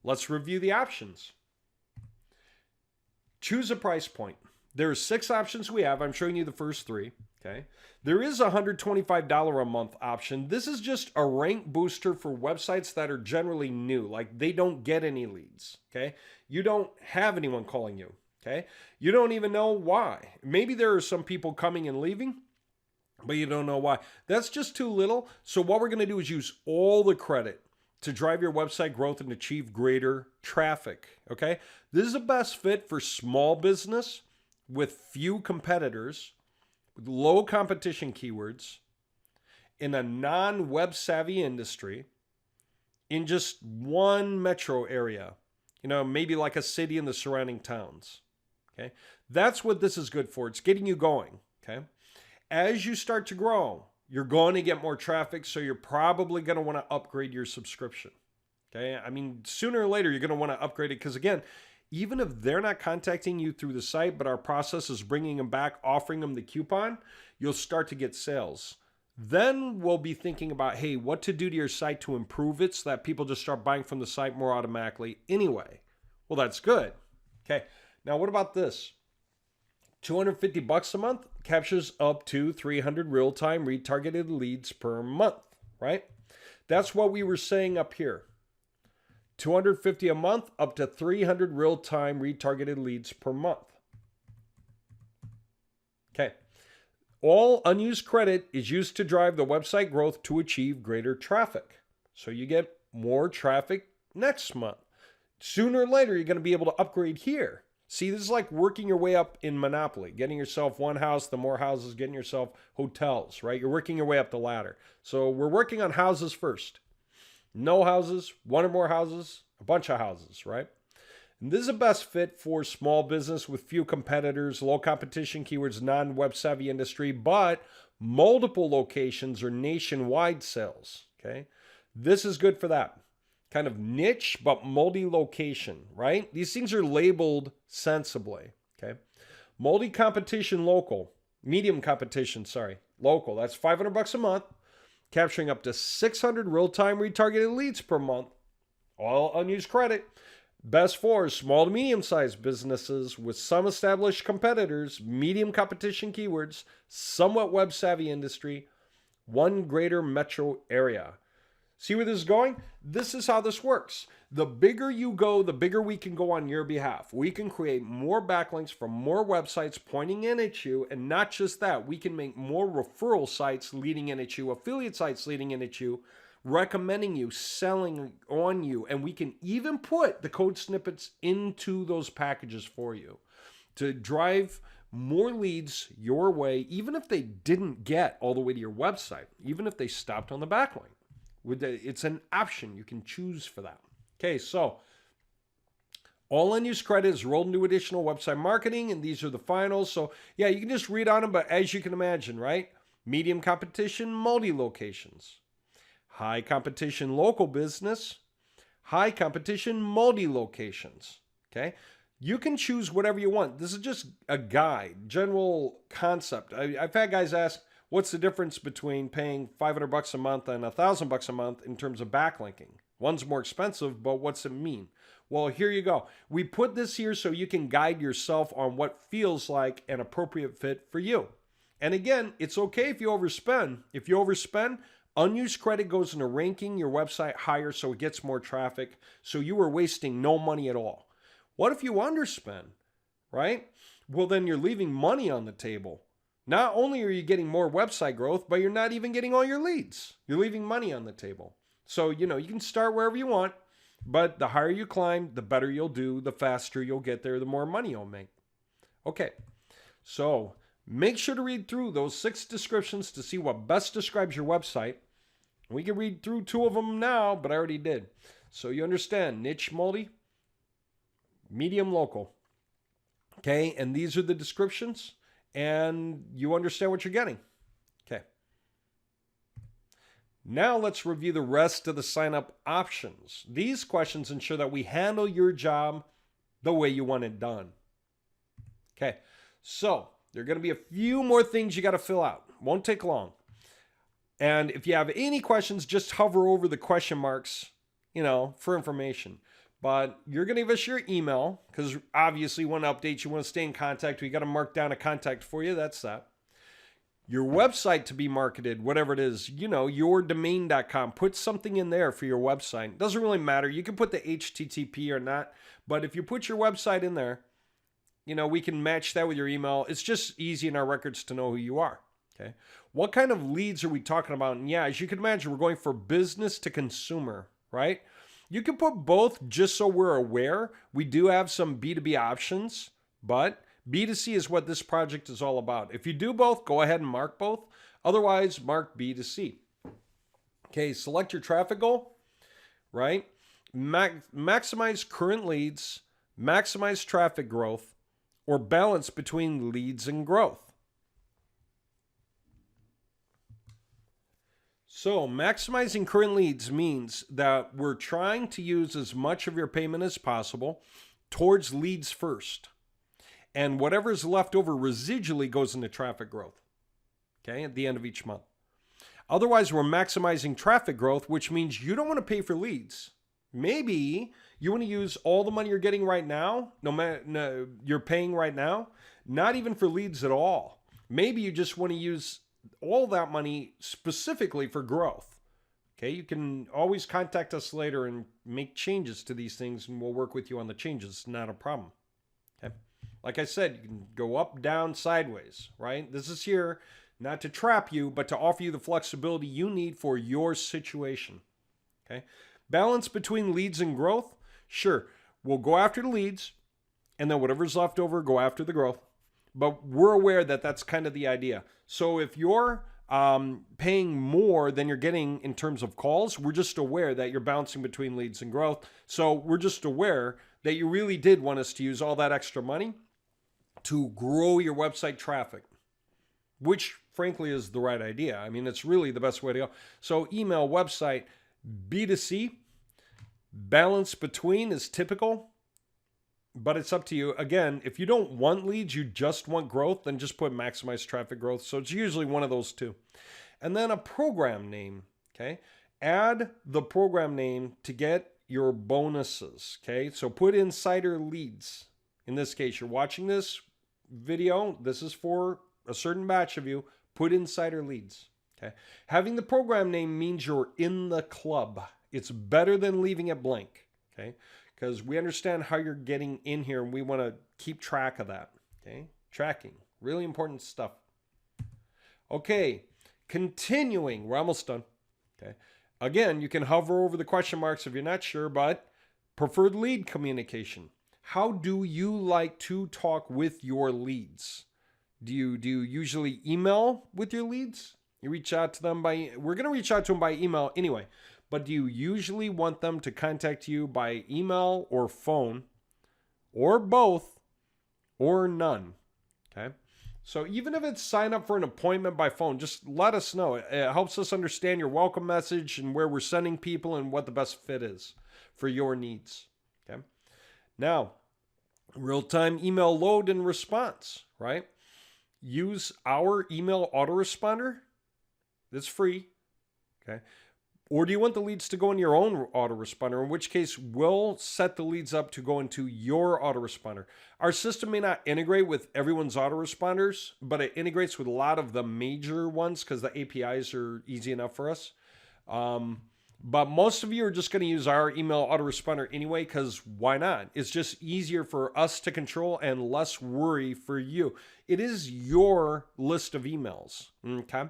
Let's review the options. Choose a price point. There are 6 options we have. I'm showing you the first 3. Okay. There is a $125 a month option. This is just a rank booster for websites that are generally new. Like they don't get any leads. Okay. You don't have anyone calling you. Okay. You don't even know why. Maybe there are some people coming and leaving, but you don't know why. That's just too little. So what we're going to do is use all the credit to drive your website growth and achieve greater traffic. Okay. This is the best fit for small business with few competitors, with low competition keywords, in a non-web savvy industry, in just one metro area, maybe like a city and the surrounding towns. Okay. That's what this is good for. It's getting you going. Okay. As you start to grow, you're going to get more traffic, so you're probably going to want to upgrade your subscription. Okay. I mean, sooner or later, you're going to want to upgrade it because, again, even if they're not contacting you through the site, but our process is bringing them back, offering them the coupon, you'll start to get sales. Then we'll be thinking about, hey, what to do to your site to improve it so that people just start buying from the site more automatically anyway. Well, that's good. Okay. Now, what about this? $250 a month captures up to 300 real-time retargeted leads per month, right? That's what we were saying up here. $250 a month, up to 300 real-time retargeted leads per month. Okay. All unused credit is used to drive the website growth to achieve greater traffic. So you get more traffic next month. Sooner or later, you're going to be able to upgrade here. See, this is like working your way up in Monopoly, getting yourself one house, the more houses, getting yourself hotels, right? You're working your way up the ladder. So we're working on houses first. No houses, one or more houses, a bunch of houses, right? And this is the best fit for small business with few competitors, low competition keywords, non-web savvy industry, but multiple locations or nationwide sales, okay? This is good for that. Kind of niche, but multi-location, right? These things are labeled sensibly, okay? Multi-competition local, medium competition, local. That's $500 a month, capturing up to 600 real-time retargeted leads per month, all unused credit. Best for small to medium-sized businesses with some established competitors, medium competition keywords, somewhat web-savvy industry, one greater metro area. See where this is going? This is how this works. The bigger you go, the bigger we can go on your behalf. We can create more backlinks from more websites pointing in at you. And not just that, we can make more referral sites leading in at you, affiliate sites leading in at you, recommending you, selling on you. And we can even put the code snippets into those packages for you to drive more leads your way, even if they didn't get all the way to your website, even if they stopped on the backlink. It's an option. You can choose for that. Okay, so all unused credit is rolled into additional website marketing, and these are the finals. So yeah, you can just read on them, but as you can imagine, right? Medium competition, multi-locations. High competition, local business. High competition, multi-locations. Okay? You can choose whatever you want. This is just a guide, general concept. I've had guys ask, what's the difference between paying $500 a month and $1,000 a month in terms of backlinking? One's more expensive, but what's it mean? Well, here you go. We put this here so you can guide yourself on what feels like an appropriate fit for you. And again, it's okay if you overspend. If you overspend, unused credit goes into ranking your website higher so it gets more traffic, so you are wasting no money at all. What if you underspend, right? Well, then you're leaving money on the table. Not only are you getting more website growth, but you're not even getting all your leads. You're leaving money on the table. So, you can start wherever you want, but the higher you climb, the better you'll do, the faster you'll get there, the more money you'll make. Okay, so make sure to read through those 6 descriptions to see what best describes your website. We can read through 2 of them now, but I already did. So you understand niche, multi, medium, local. Okay, and these are the descriptions. And you understand what you're getting. Okay. Now let's review the rest of the sign-up options. These questions ensure that we handle your job the way you want it done. Okay. So there are going to be a few more things you got to fill out. Won't take long. And if you have any questions, just hover over the question marks, for information. But you're going to give us your email because obviously you want to update, you want to stay in contact. We got to mark down a contact for you. That's that. Your website to be marketed, whatever it is, yourdomain.com. Put something in there for your website. Doesn't really matter. You can put the HTTP or not, but if you put your website in there, we can match that with your email. It's just easy in our records to know who you are. Okay. What kind of leads are we talking about? And yeah, as you can imagine, we're going for business to consumer, right? You can put both just so we're aware. We do have some B2B options, but B2C is what this project is all about. If you do both, go ahead and mark both. Otherwise, mark B2C. Okay, select your traffic goal, right? Maximize current leads, maximize traffic growth, or balance between leads and growth. So maximizing current leads means that we're trying to use as much of your payment as possible towards leads first. And whatever's left over residually goes into traffic growth, okay, at the end of each month. Otherwise, we're maximizing traffic growth, which means you don't want to pay for leads. Maybe you want to use all the money you're getting right now, you're paying right now, not even for leads at all. Maybe you just want to use all that money specifically for growth. Okay, you can always contact us later and make changes to these things, and we'll work with you on the changes. Not a problem. Okay, like I said, you can go up, down, sideways, right? This is here not to trap you, but to offer you the flexibility you need for your situation. Okay, balance between leads and growth. Sure, we'll go after the leads, and then whatever's left over, go after the growth. But we're aware that that's kind of the idea. So if you're paying more than you're getting in terms of calls, we're just aware that you're bouncing between leads and growth. So we're just aware that you really did want us to use all that extra money to grow your website traffic, which frankly is the right idea. I mean, it's really the best way to go. So email, website, B2C, balance between is typical. But it's up to you. Again, if you don't want leads, you just want growth, then just put maximize traffic growth. So it's usually one of those two. And then a program name, okay? Add the program name to get your bonuses, okay? So put insider leads. In this case, you're watching this video. This is for a certain batch of you. Put insider leads, okay? Having the program name means you're in the club. It's better than leaving it blank, okay? Because we understand how you're getting in here and we want to keep track of that. Okay, tracking, really important stuff. Okay, continuing, we're almost done. Okay, again, you can hover over the question marks if you're not sure, but preferred lead communication. How do you like to talk with your leads? Do you usually email with your leads? You reach out to them we're going to reach out to them by email anyway. But do you usually want them to contact you by email or phone, or both, or none? Okay. So even if it's sign up for an appointment by phone, just let us know. It helps us understand your welcome message and where we're sending people and what the best fit is for your needs. Okay. Now, real-time email load and response, right? Use our email autoresponder. That's free. Okay. Or do you want the leads to go in your own autoresponder, in which case we'll set the leads up to go into your autoresponder. Our system may not integrate with everyone's autoresponders, but it integrates with a lot of the major ones because the APIs are easy enough for us. But most of you are just going to use our email autoresponder anyway, because why not? It's just easier for us to control and less worry for you. It is your list of emails, okay?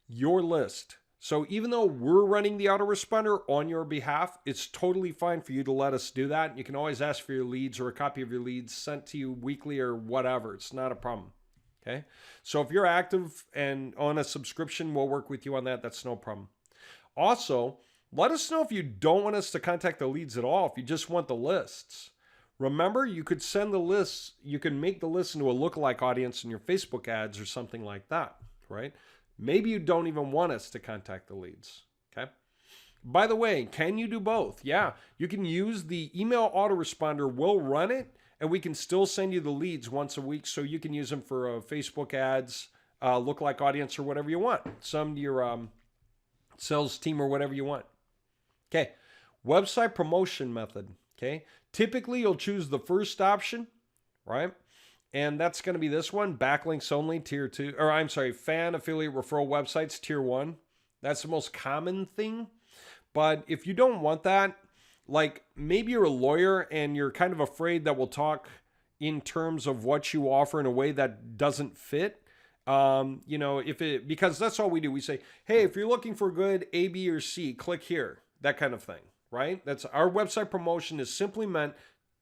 Your list. So even though we're running the autoresponder on your behalf, it's totally fine for you to let us do that. You can always ask for your leads or a copy of your leads sent to you weekly or whatever. It's not a problem. Okay. So if you're active and on a subscription, we'll work with you on that. That's no problem. Also, let us know if you don't want us to contact the leads at all, if you just want the lists. Remember, you could send the lists, you can make the list into a lookalike audience in your Facebook ads or something like that, right? Maybe you don't even want us to contact the leads, okay? By the way, can you do both? Yeah, you can use the email autoresponder. We'll run it, and we can still send you the leads once a week, so you can use them for Facebook ads, lookalike audience, or whatever you want. Some to your sales team or whatever you want. Okay, website promotion method. Okay. Typically, you'll choose the first option, right? And that's going to be this one, backlinks only, tier 2, or I'm sorry, fan affiliate referral websites, tier 1. That's the most common thing. But if you don't want that, like maybe you're a lawyer and you're kind of afraid that we'll talk in terms of what you offer in a way that doesn't fit. Because that's all we do. We say, hey, if you're looking for good A, B, or C, click here, that kind of thing, right? That's our website promotion is simply meant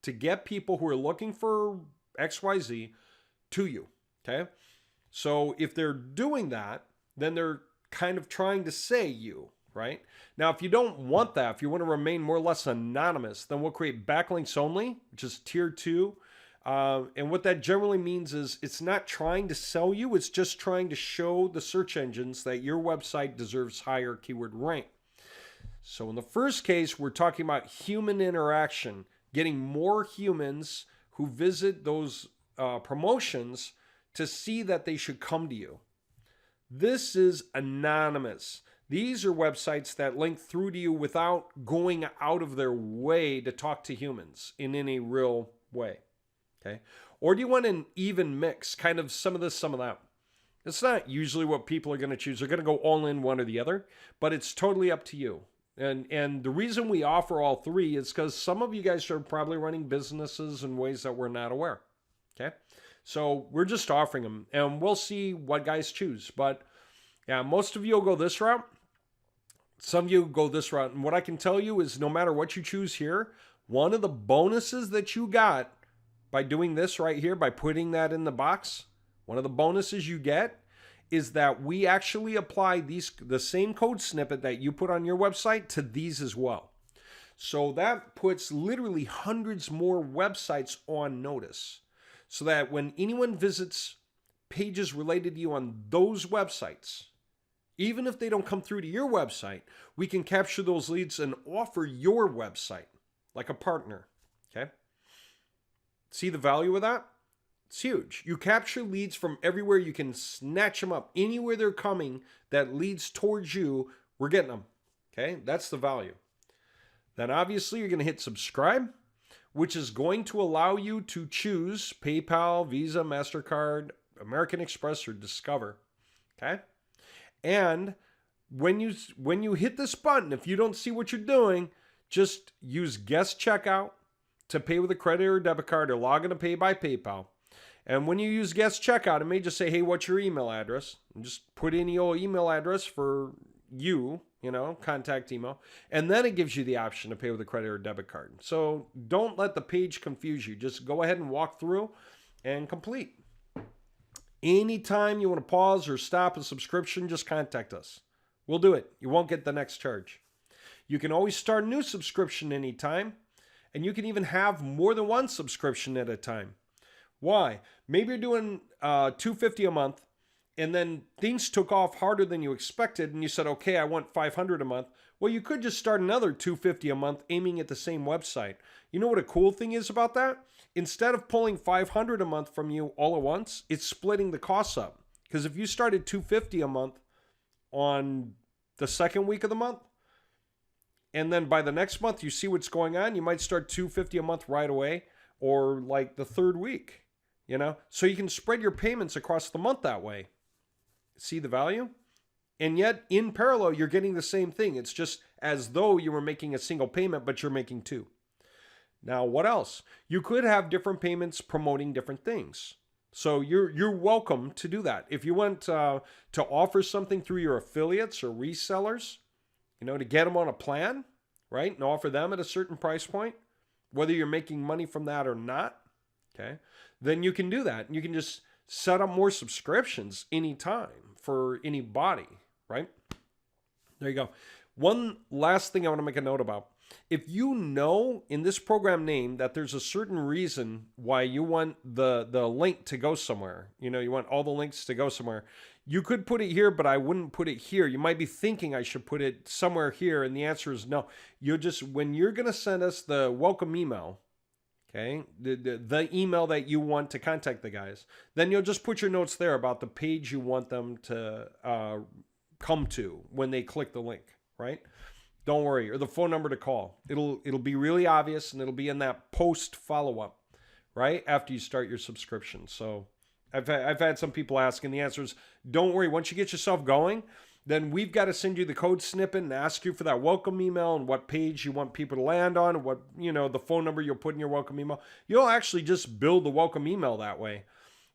to get people who are looking for XYZ to you. Okay. So if they're doing that, then they're kind of trying to say you, right? Now, if you don't want that, if you want to remain more or less anonymous, then we'll create backlinks only, which is tier 2. And what that generally means is it's not trying to sell you. It's just trying to show the search engines that your website deserves higher keyword rank. So in the first case, we're talking about human interaction, getting more humans who visit those promotions to see that they should come to you. This is anonymous. These are websites that link through to you without going out of their way to talk to humans in any real way. Okay? Or do you want an even mix, kind of some of this, some of that? It's not usually what people are going to choose. They're going to go all in one or the other, but it's totally up to you. And the reason we offer all three is because some of you guys are probably running businesses in ways that we're not aware. Okay? So we're just offering them, and we'll see what guys choose. But yeah, most of you will go this route. Some of you go this route. And what I can tell you is no matter what you choose here, one of the bonuses that you got by doing this right here, by putting that in the box, one of the bonuses you get is that we actually apply the same code snippet that you put on your website to these as well. So that puts literally hundreds more websites on notice. So that when anyone visits pages related to you on those websites, even if they don't come through to your website, we can capture those leads and offer your website like a partner. Okay? See the value of that? It's huge. You capture leads from everywhere. You can snatch them up. Anywhere they're coming that leads towards you, we're getting them. Okay? That's the value. Then obviously you're going to hit subscribe, which is going to allow you to choose PayPal, Visa, MasterCard, American Express, or Discover. Okay? And when you hit this button, if you don't see what you're doing, just use guest checkout to pay with a credit or debit card or log in to pay by PayPal. And when you use guest checkout, it may just say, hey, what's your email address? And just put in your email address for you, contact email. And then it gives you the option to pay with a credit or debit card. So don't let the page confuse you. Just go ahead and walk through and complete. Anytime you want to pause or stop a subscription, just contact us. We'll do it. You won't get the next charge. You can always start a new subscription anytime, and you can even have more than one subscription at a time. Why? Maybe you're doing $250 a month, and then things took off harder than you expected, and you said, okay, I want $500 a month. Well, you could just start another $250 a month aiming at the same website. You know what a cool thing is about that? Instead of pulling $500 a month from you all at once, it's splitting the costs up. Because if you started $250 a month on the second week of the month, and then by the next month you see what's going on, you might start $250 a month right away, or like the third week, So you can spread your payments across the month that way. See the value? And yet, in parallel, you're getting the same thing. It's just as though you were making a single payment, but you're making two. Now, what else? You could have different payments promoting different things. So you're welcome to do that. If you want to offer something through your affiliates or resellers, to get them on a plan, right? And offer them at a certain price point, whether you're making money from that or not, okay? Then you can do that. And you can just set up more subscriptions anytime for anybody, right? There you go. One last thing I want to make a note about. If you know in this program name that there's a certain reason why you want the link to go somewhere, you want all the links to go somewhere, you could put it here, but I wouldn't put it here. You might be thinking I should put it somewhere here, and the answer is no. When you're going to send us the welcome email, okay, the email that you want to contact the guys, then you'll just put your notes there about the page you want them to come to when they click the link, right? Don't worry, or the phone number to call. It'll be really obvious, and it'll be in that post follow-up, right after you start your subscription. So I've had some people ask, and the answer is don't worry. Once you get yourself going, then we've got to send you the code snippet and ask you for that welcome email and what page you want people to land on, and what, the phone number you'll put in your welcome email. You'll actually just build the welcome email that way.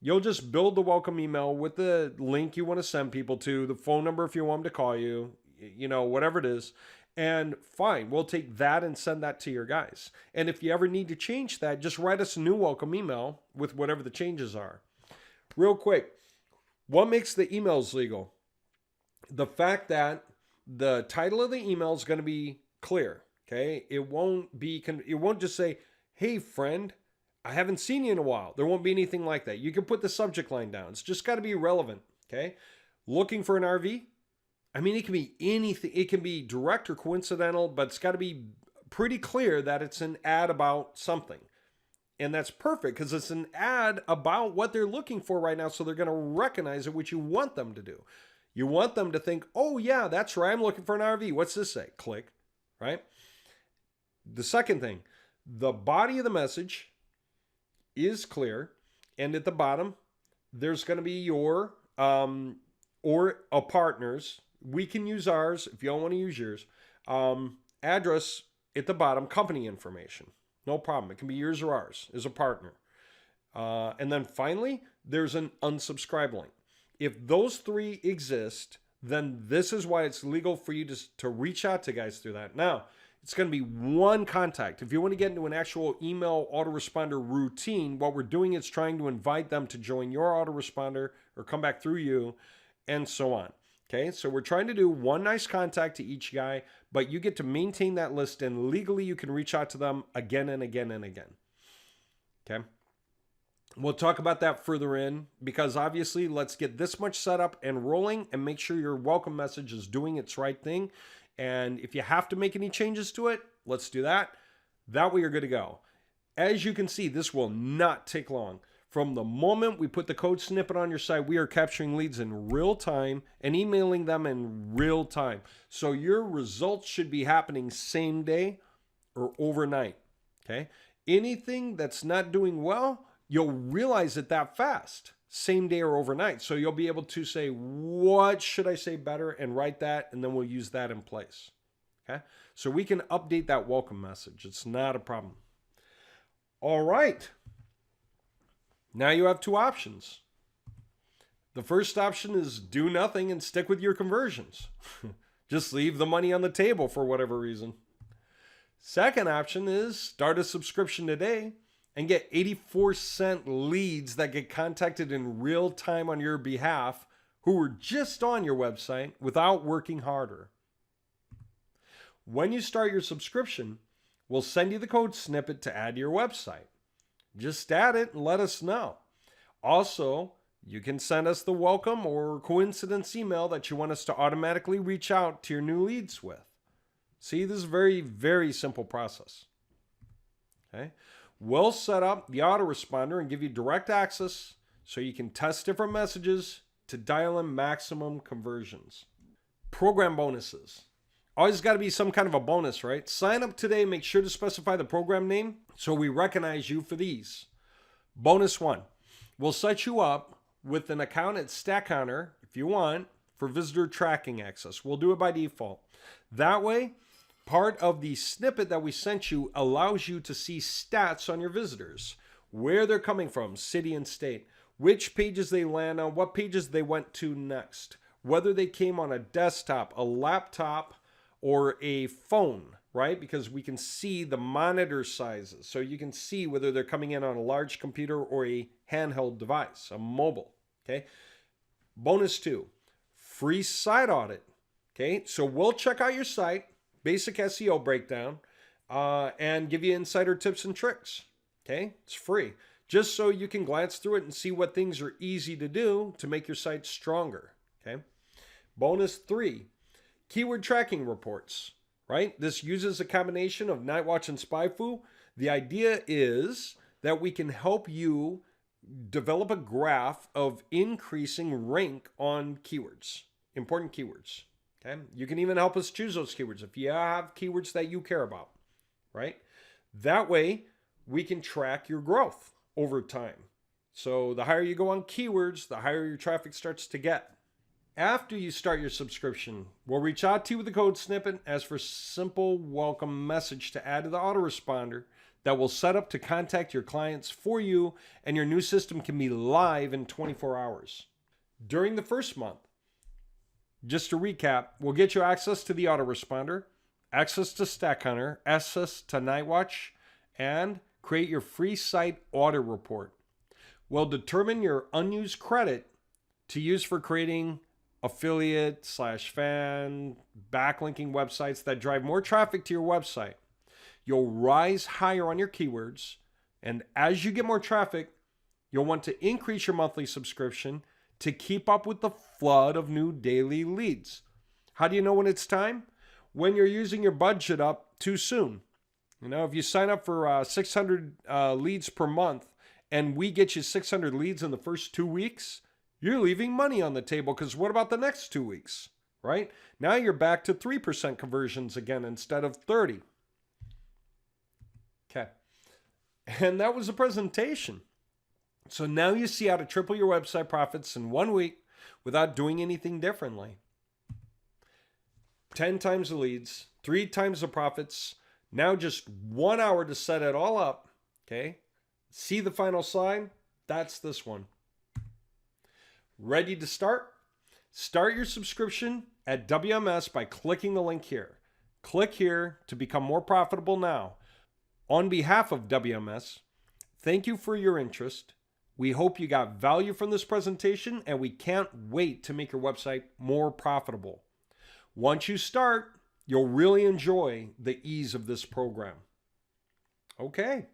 You'll just build the welcome email with the link you want to send people to, the phone number if you want them to call you, whatever it is. And fine, we'll take that and send that to your guys. And if you ever need to change that, just write us a new welcome email with whatever the changes are. Real quick, what makes the emails legal? The fact that the title of the email is going to be clear, okay? It won't just say, "Hey friend, I haven't seen you in a while." There won't be anything like that. You can put the subject line down. It's just got to be relevant, okay? Looking for an RV? I mean, it can be anything. It can be direct or coincidental, but it's got to be pretty clear that it's an ad about something. And that's perfect because it's an ad about what they're looking for right now, so they're going to recognize it, which you want them to do. You want them to think, "Oh, yeah, that's right. I'm looking for an RV. What's this say?" Click, right? The second thing, the body of the message is clear, and at the bottom, there's going to be your or a partner's. We can use ours if you don't want to use yours. Address at the bottom, company information. No problem. It can be yours or ours as a partner. And then finally, there's an unsubscribe link. If those three exist, then this is why it's legal for you to reach out to guys through that. Now, it's going to be one contact. If you want to get into an actual email autoresponder routine, what we're doing is trying to invite them to join your autoresponder or come back through you, and so on. Okay, so we're trying to do one nice contact to each guy, but you get to maintain that list, and legally you can reach out to them again and again and again. Okay, we'll talk about that further in, because obviously let's get this much set up and rolling and make sure your welcome message is doing its right thing. And if you have to make any changes to it, let's do that. That way you're good to go. As you can see, this will not take long. From the moment we put the code snippet on your site, we are capturing leads in real time and emailing them in real time. So your results should be happening same day or overnight. Okay? Anything that's not doing well, you'll realize it that fast, same day or overnight. So you'll be able to say, "What should I say better?" and write that, and then we'll use that in place. Okay? So we can update that welcome message. It's not a problem. All right. Now you have two options. The first option is do nothing and stick with your conversions. Just leave the money on the table for whatever reason. Second option is start a subscription today and get 84-cent leads that get contacted in real time on your behalf who were just on your website without working harder. When you start your subscription, we'll send you the code snippet to add to your website. Just add it and let us know. Also, you can send us the welcome or coincidence email that you want us to automatically reach out to your new leads with. See, this is a very, very simple process. Okay? We'll set up the autoresponder and give you direct access so you can test different messages to dial in maximum conversions. Program bonuses. Always got to be some kind of a bonus, right? Sign up today. Make sure to specify the program name so we recognize you for these. Bonus 1. We'll set you up with an account at StatCounter, if you want, for visitor tracking access. We'll do it by default. That way, part of the snippet that we sent you allows you to see stats on your visitors. Where they're coming from, city and state. Which pages they land on, what pages they went to next. Whether they came on a desktop, a laptop, or a phone, right? Because we can see the monitor sizes. So you can see whether they're coming in on a large computer or a handheld device, a mobile, okay? Bonus 2, free site audit, okay? So we'll check out your site, basic SEO breakdown, and give you insider tips and tricks, okay? It's free, just so you can glance through it and see what things are easy to do to make your site stronger, okay? Bonus 3, keyword tracking reports, right? This uses a combination of Nightwatch and SpyFu. The idea is that we can help you develop a graph of increasing rank on keywords, important keywords, Okay. You can even help us choose those keywords if you have keywords that you care about, right? That way we can track your growth over time. So the higher you go on keywords, the higher your traffic starts to get. After you start your subscription, we'll reach out to you with the code Snippet as for simple welcome message to add to the autoresponder that will set up to contact your clients for you, and your new system can be live in 24 hours. During the first month, just to recap, we'll get you access to the autoresponder, access to Stack Hunter, access to Nightwatch, and create your free site audit report. We'll determine your unused credit to use for creating affiliate/fan backlinking websites that drive more traffic to your website. You'll rise higher on your keywords, and as you get more traffic, you'll want to increase your monthly subscription to keep up with the flood of new daily leads. How do you know when it's time? When you're using your budget up too soon. If you sign up for 600 leads per month and we get you 600 leads in the first 2 weeks, you're leaving money on the table, because what about the next 2 weeks, right? Now you're back to 3% conversions again instead of 30. Okay. And that was the presentation. So now you see how to triple your website profits in 1 week without doing anything differently. 10 times the leads, 3 times the profits. Now just 1 hour to set it all up. Okay. See the final slide? That's this one. Ready to start? Start your subscription at WMS by clicking the link here. Click here to become more profitable now. On behalf of WMS, thank you for your interest. We hope you got value from this presentation, and we can't wait to make your website more profitable. Once you start, you'll really enjoy the ease of this program. Okay.